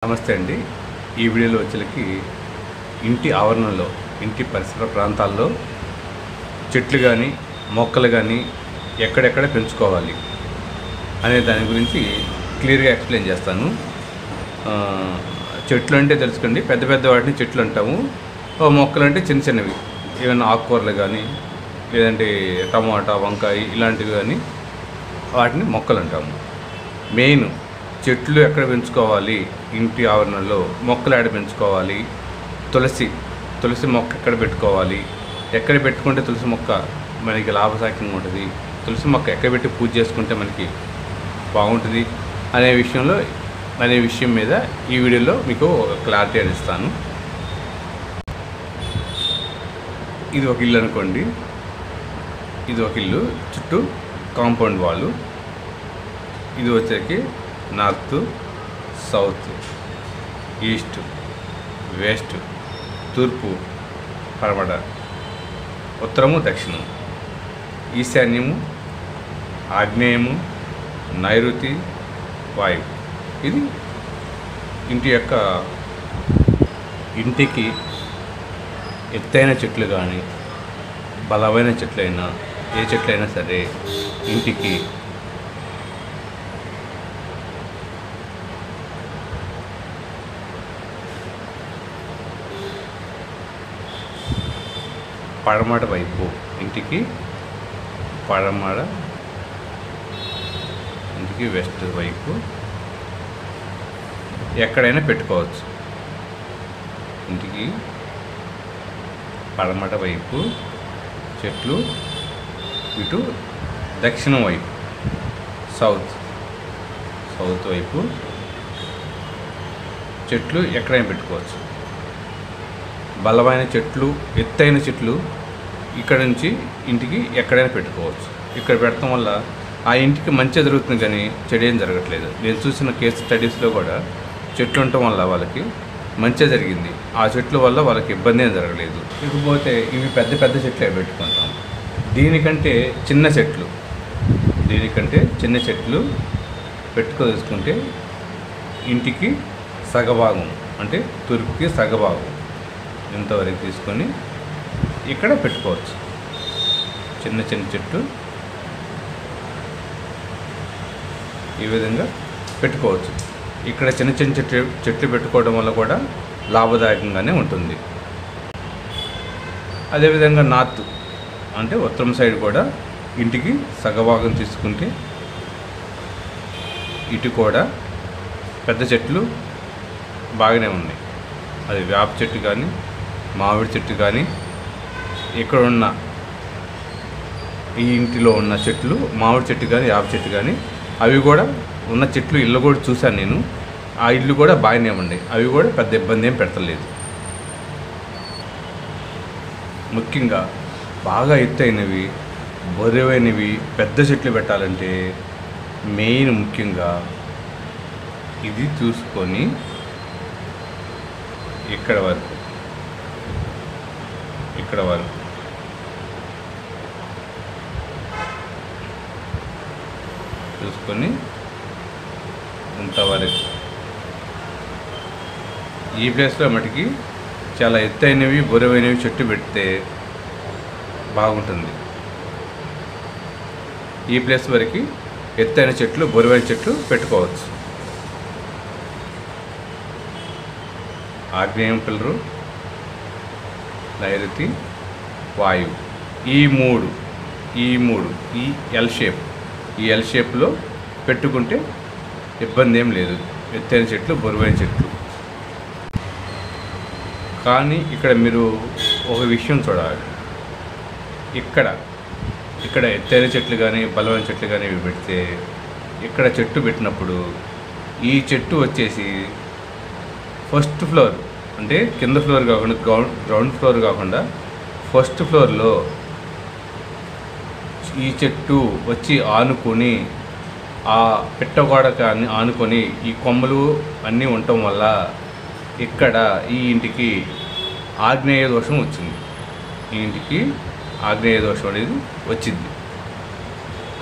నమస్తే అండి. ఈ వీడియోలో వచ్చేసరికి ఇంటి ఆవరణలో, ఇంటి పరిసర ప్రాంతాల్లో చెట్లు కానీ మొక్కలు కానీ ఎక్కడెక్కడ పెంచుకోవాలి అనే దాని గురించి క్లియర్గా ఎక్స్ప్లెయిన్ చేస్తాను. చెట్లు అంటే తెలుసుకోండి, పెద్ద పెద్ద వాటిని చెట్లు అంటాము. మొక్కలు అంటే చిన్న చిన్నవి, ఏమైనా ఆకుకూరలు కానీ లేదంటే టమాటా, వంకాయ ఇలాంటివి కానీ వాటిని మొక్కలు అంటాము. మెయిన్ చెట్లు ఎక్కడ పెంచుకోవాలి, ఇంటి ఆవరణలో మొక్కలు ఎక్కడ పెంచుకోవాలి, తులసి మొక్క ఎక్కడ పెట్టుకోవాలి, ఎక్కడ పెట్టుకుంటే తులసి మొక్క మనకి లాభసాక్యంగా ఉంటుంది, తులసి మొక్క ఎక్కడ పెట్టి పూజ చేసుకుంటే మనకి బాగుంటుంది అనే విషయం మీద ఈ వీడియోలో మీకు ఒక క్లారిటీ అని ఇస్తాను. ఇది ఒక ఇల్లు అనుకోండి, ఇది ఒక ఇల్లు, చుట్టూ కాంపౌండ్ వాళ్ళు, ఇది వచ్చేకి నార్త్, సౌత్, ఈస్ట్, వెస్ట్, తూర్పు, పడమట, ఉత్తరము, దక్షిణం, ఈశాన్యము, ఆగ్నేయము, నైరుతి, వాయువు. ఇది ఇంటికి ఎత్తైన చెట్లు కానీ బలమైన చెట్లైనా ఏ చెట్లైనా సరే ఇంటికి పడమట వైపు, ఇంటికి వెస్ట్ వైపు ఎక్కడైనా పెట్టుకోవచ్చు. ఇంటికి పడమట వైపు చెట్లు, ఇటు దక్షిణం వైపు సౌత్ వైపు చెట్లు ఎక్కడైనా పెట్టుకోవచ్చు. బలమైన చెట్లు, ఎత్తైన చెట్లు ఇక్కడ నుంచి ఇంటికి ఎక్కడైనా పెట్టుకోవచ్చు. ఇక్కడ పెట్టడం వల్ల ఆ ఇంటికి మంచి జరుగుతుంది కానీ చెడేం జరగట్లేదు. నేను చూసిన కేసు స్టడీస్లో కూడా చెట్లు ఉండటం వల్ల వాళ్ళకి మంచి జరిగింది, ఆ చెట్ల వల్ల వాళ్ళకి ఇబ్బంది ఏం జరగలేదు. ఇకపోతే ఇవి పెద్ద పెద్ద చెట్లు పెట్టుకుంటాం. దీనికంటే చిన్న చెట్లు పెట్టుకోదలుచుకుంటే ఇంటికి సగభాగం, అంటే తూర్పుకి సగభాగం ఇంతవరకు తీసుకొని ఇక్కడ పెట్టుకోవచ్చు. చిన్న చెట్టు ఈ విధంగా పెట్టుకోవచ్చు. ఇక్కడ చిన్న చెట్లు పెట్టుకోవడం వల్ల కూడా లాభదాయకంగానే ఉంటుంది. అదేవిధంగా నార్త్ అంటే ఉత్తరం సైడ్ కూడా ఇంటికి సగభాగం తీసుకుంటే ఇటు కూడా పెద్ద చెట్లు బాగానే ఉన్నాయి. అది వేప చెట్టు కానీ మామిడి చెట్టు కానీ, ఇక్కడ ఉన్న ఈ ఇంటిలో ఉన్న చెట్లు మామిడి చెట్టు కానీ వేప చెట్టు కానీ అవి కూడా ఉన్న చెట్లు ఇల్లు కూడా చూశాను నేను. ఆ ఇల్లు కూడా బాగానే ఉన్నాయి, అవి కూడా పెద్ద ఇబ్బంది ఏం పెడతలేదు. ముఖ్యంగా బాగా ఎత్తైనవి, బరువైనవి పెద్ద చెట్లు పెట్టాలంటే మెయిన్ ముఖ్యంగా ఇది చూసుకొని ఇక్కడ వరకు చూసుకొని ఇంతవరకు ఈ ప్లేస్లో మటుకి చాలా ఎత్తైనవి బరువైనవి చెట్టు పెడితే బాగుంటుంది. ఈ ప్లేస్ వరకు ఎత్తైన చెట్లు బరువైన చెట్లు పెట్టుకోవచ్చు. ఆగ్నేయం పిల్లరు, నైరుతి, వాయువు, ఈ మూడు ఈ ఎల్ షేప్లో పెట్టుకుంటే ఇబ్బంది ఏం లేదు. ఎత్తైన చెట్లు బరువైన చెట్లు. కానీ ఇక్కడ మీరు ఒక విషయం చూడాలి. ఇక్కడ ఎత్తైన చెట్లు కానీ బలమైన చెట్లు కానీ ఇవి పెడితే ఇక్కడ చెట్టు పెట్టినప్పుడు ఈ చెట్టు వచ్చేసి ఫస్ట్ ఫ్లోర్, అంటే కింద ఫ్లోర్ కాకుండా గ్రౌండ్ ఫ్లోర్ కాకుండా ఫస్ట్ ఫ్లోర్లో ఈ చెట్టు వచ్చి ఆనుకొని ఆ పిట్టగోడ కానీ ఆనుకొని ఈ కొమ్మలు అన్నీ ఉండటం వల్ల ఇక్కడ ఈ ఇంటికి ఆగ్నేయ దోషం వచ్చింది. ఈ ఇంటికి ఆగ్నేయ దోషం అనేది వచ్చింది.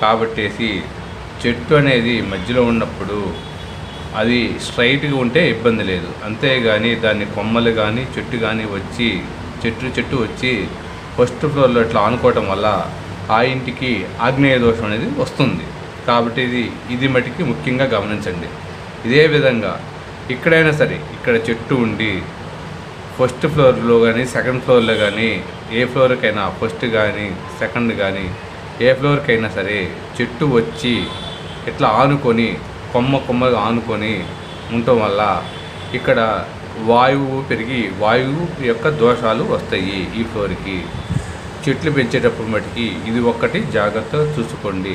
కాబట్టేసి చెట్టు అనేది మధ్యలో ఉన్నప్పుడు అది స్ట్రైట్గా ఉంటే ఇబ్బంది లేదు. అంతేగాని దాన్ని కొమ్మలు కానీ చెట్టు కానీ వచ్చి చెట్టు వచ్చి ఫస్ట్ ఫ్లోర్లో ఇట్లా ఆనుకోవటం వల్ల ఆ ఇంటికి ఆగ్నేయ దోషం అనేది వస్తుంది. కాబట్టి ఇది మటుకి ముఖ్యంగా గమనించండి. ఇదే విధంగా ఇక్కడైనా సరే ఇక్కడ చెట్టు ఉండి ఫస్ట్ ఫ్లోర్లో కానీ సెకండ్ ఫ్లోర్లో కానీ ఏ ఫ్లోర్కైనా ఫస్ట్ కానీ సెకండ్ కానీ ఏ ఫ్లోర్కైనా సరే చెట్టు వచ్చి ఇట్లా ఆనుకొని కొమ్మగా ఆనుకొని ఉండటం వల్ల ఇక్కడ వాయువు పెరిగి వాయువు యొక్క దోషాలు వస్తాయి. ఈ ఫ్లోర్కి చెట్లు పెంచేటప్పుడు మటుకి ఇది ఒక్కటి జాగ్రత్తగా చూసుకోండి.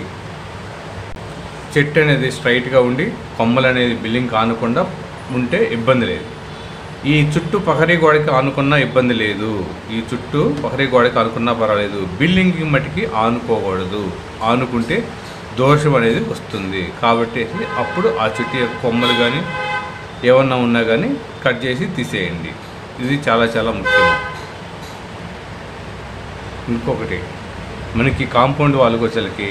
చెట్టు అనేది స్ట్రైట్గా ఉండి కొమ్మలు అనేది బిల్డింగ్ ఆనకుండా ఉంటే ఇబ్బంది లేదు. ఈ చుట్టూ ప్రహరీ గోడకి ఆనుకున్నా ఇబ్బంది లేదు. ఈ చుట్టూ ప్రహరీ గోడకి ఆనుకున్నా పర్వాలేదు. బిల్డింగ్కి మటుకి ఆనుకోకూడదు. ఆనుకుంటే దోషం అనేది వస్తుంది. కాబట్టి అప్పుడు ఆ చుట్టూ యొక్క కొమ్మలు కానీ ఏమన్నా ఉన్నా కానీ కట్ చేసి తీసేయండి. ఇది చాలా చాలా ముఖ్యం. ఇంకొకటి, మనకి కాంపౌండ్ వాళ్ళకి వచ్చేసరికి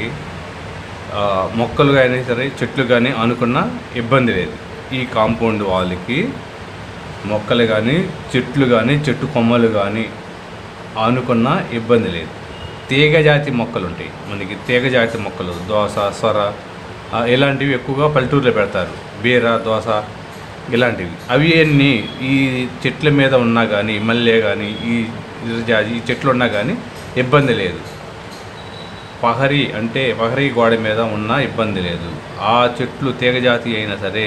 మొక్కలు కానీ సరే చెట్లు కానీ అనుకున్నా ఇబ్బంది లేదు. ఈ కాంపౌండ్ వాళ్ళకి మొక్కలు కానీ చెట్లు కానీ చెట్టు కొమ్మలు కానీ ఆనుకున్నా ఇబ్బంది లేదు. తీగజాతి మొక్కలు ఉంటాయి మనకి. తీగజాతి మొక్కలు దోస, సొర ఇలాంటివి ఎక్కువగా పల్లెటూరులో పెడతారు. బీర, దోస ఇలాంటివి. అవి అన్నీ ఈ చెట్ల మీద ఉన్నా కానీ మల్లె కానీ ఈ చెట్లు ఉన్నా కానీ ఇబ్బంది లేదు. ప్రహరీ గోడ మీద ఉన్నా ఇబ్బంది లేదు. ఆ చెట్లు తీగజాతి అయినా సరే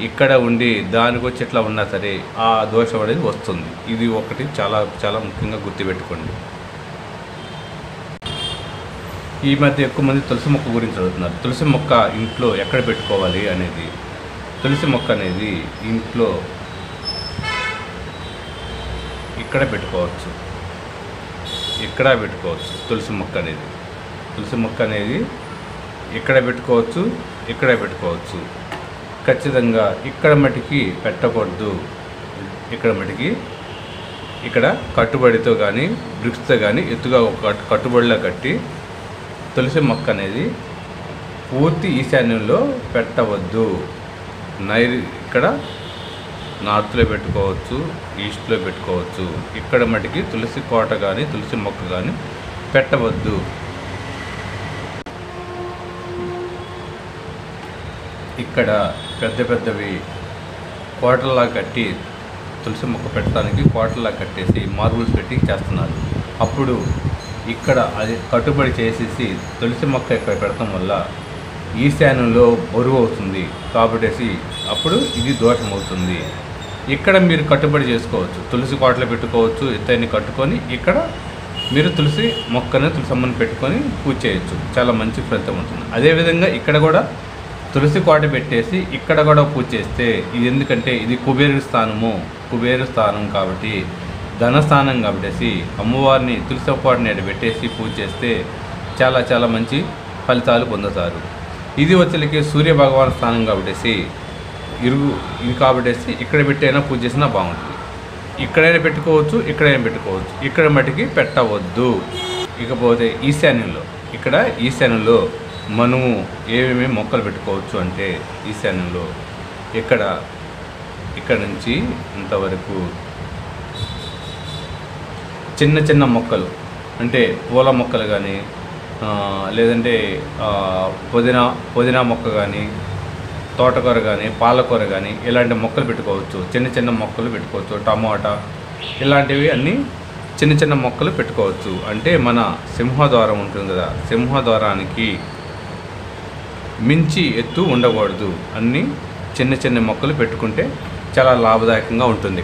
ఇక్కడ ఉండి దానికి వచ్చి ఇట్లా ఉన్నా సరే ఆ దోషం అనేది వస్తుంది. ఇది ఒకటి చాలా చాలా ముఖ్యంగా గుర్తుపెట్టుకోండి. ఈ మధ్య ఎక్కువ మంది తులసి మొక్క గురించి అడుగుతున్నారు. తులసి మొక్క ఇంట్లో ఎక్కడ పెట్టుకోవాలి అనేది. తులసి మొక్క అనేది ఇంట్లో ఇక్కడ పెట్టుకోవచ్చు. తులసి మొక్క అనేది ఇక్కడ పెట్టుకోవచ్చు. ఖచ్చితంగా ఇక్కడ మటుకి పెట్టకూడదు. ఇక్కడ కట్టుబడితో కానీ బ్రిక్స్తో కానీ ఎత్తుగా ఒక కట్టుబడిలో కట్టి తులసి మొక్క అనేది పూర్తి ఈశాన్యంలో పెట్టవద్దు. ఇక్కడ నార్త్లో పెట్టుకోవచ్చు, ఈస్ట్లో పెట్టుకోవచ్చు. ఇక్కడ మటుకి తులసి కోట కానీ తులసి మొక్క కానీ పెట్టవద్దు. ఇక్కడ పెద్దవి కోటల్లా కట్టి తులసి మొక్క పెట్టడానికి కోటల్లా కట్టేసి మార్బుల్స్ పెట్టి చేస్తున్నారు. అప్పుడు ఇక్కడ అది కట్టుబడి చేసేసి తులసి మొక్క ఇక్కడ పెడతాం వల్ల ఈశాన్యంలో బరువు అవుతుంది. కాబట్టి అప్పుడు ఇది దోషం అవుతుంది. ఇక్కడ మీరు కట్టుబడి చేసుకోవచ్చు. తులసి కోటలు పెట్టుకోవచ్చు. ఎత్తైన కట్టుకొని ఇక్కడ మీరు తులసి అమ్మని పెట్టుకొని పూజ చేయొచ్చు. చాలా మంచి ఫలితం ఉంటుంది. అదేవిధంగా ఇక్కడ కూడా తులసి కోట పెట్టేసి ఇక్కడ కూడా పూజ చేస్తే ఇది ఎందుకంటే ఇది కుబేరు స్థానం కాబట్టి ధనస్థానం కాబట్టి అమ్మవారిని తులసి కోటని పెట్టేసి పూజ చేస్తే చాలా చాలా మంచి ఫలితాలు పొందుతారు. ఇది వచ్చేసరికి సూర్య భగవాన్ స్థానం కాబట్టి ఇది కాబట్టి ఇక్కడ పెట్టైనా పూజ చేసినా బాగుంటుంది. ఇక్కడైనా పెట్టుకోవచ్చు. ఇక్కడ మటుకి పెట్టవద్దు. ఇకపోతే ఈశాన్యంలో మనము ఏమేమి మొక్కలు పెట్టుకోవచ్చు అంటే ఈశాన్యంలో ఇక్కడ నుంచి ఇంతవరకు చిన్న మొక్కలు అంటే పూల మొక్కలు కానీ లేదంటే పుదీనా మొక్క కానీ తోటకూర కానీ పాలకూర కానీ ఇలాంటి మొక్కలు పెట్టుకోవచ్చు. చిన్న మొక్కలు పెట్టుకోవచ్చు. టమాటా ఇలాంటివి అన్నీ చిన్న మొక్కలు పెట్టుకోవచ్చు. అంటే మన సింహద్వారం ఉంటుంది కదా, సింహద్వారానికి మించి ఎత్తు ఉండకూడదు. అన్నీ చిన్న మొక్కలు పెట్టుకుంటే చాలా లాభదాయకంగా ఉంటుంది.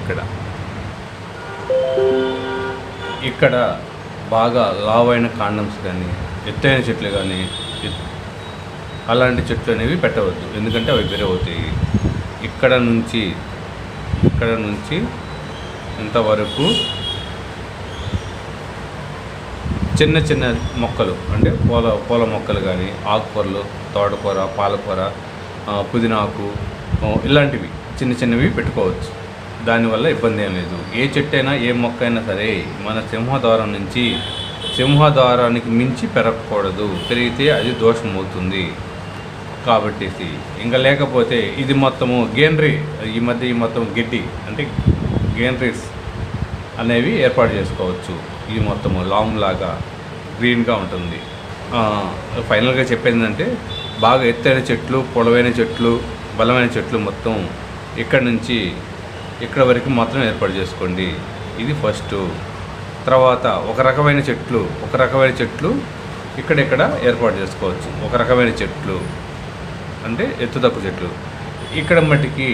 ఇక్కడ బాగా లావైన కాండమ్స్ కానీ ఎత్తైన చెట్లు కానీ అలాంటి చెట్లు అనేవి పెట్టవద్దు. ఎందుకంటే అవి పెరగవుతాయి. ఇక్కడ నుంచి ఇంతవరకు చిన్న మొక్కలు అంటే పూల మొక్కలు కానీ ఆకుకూరలు, తోటకూర, పాలకూర, పుదీనాకు ఇలాంటివి చిన్నవి పెట్టుకోవచ్చు. దానివల్ల ఇబ్బంది ఏం లేదు. ఏ చెట్టు అయినా ఏ మొక్క అయినా సరే మన సింహద్వారానికి మించి పెరగకూడదు. పెరిగితే అది దోషం అవుతుంది. కాబట్టేసి ఇంకా లేకపోతే ఇది మొత్తము గ్రీనరీ, ఈ మధ్య ఈ మొత్తం గడ్డి అంటే గ్రీనరీస్ అనేవి ఏర్పాటు చేసుకోవచ్చు. ఇది మొత్తము లాంగ్ లాగా గ్రీన్గా ఉంటుంది. ఫైనల్గా చెప్పేందంటే బాగా ఎత్తైన చెట్లు, పొడవైన చెట్లు, బలమైన చెట్లు మొత్తం ఇక్కడ నుంచి ఇక్కడ వరకు మాత్రం ఏర్పాటు చేసుకోండి. ఇది ఫస్ట్. తర్వాత ఒక రకమైన చెట్లు ఇక్కడెక్కడ ఏర్పాటు చేసుకోవచ్చు. ఒక రకమైన చెట్లు అంటే ఎత్తు తక్కువ చెట్లు. ఇక్కడ మట్టికి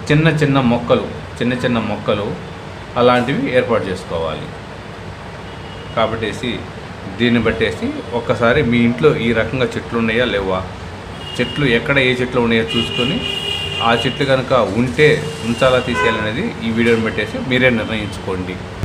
చిన్న చిన్న మొక్కలు అలాంటివి ఏర్పాటు చేసుకోవాలి. కాబట్టేసి దీన్ని బట్టేసి ఒక్కసారి మీ ఇంట్లో ఈ రకంగా చెట్లు ఉన్నాయా లేవా, చెట్లు ఎక్కడ ఏ చెట్లు ఉన్నాయో చూసుకొని ఆ చెట్లు కనుక ఉంటే ఉంచాలా తీసేయాలనేది ఈ వీడియోని బట్టేసి మీరే నిర్ణయించుకోండి.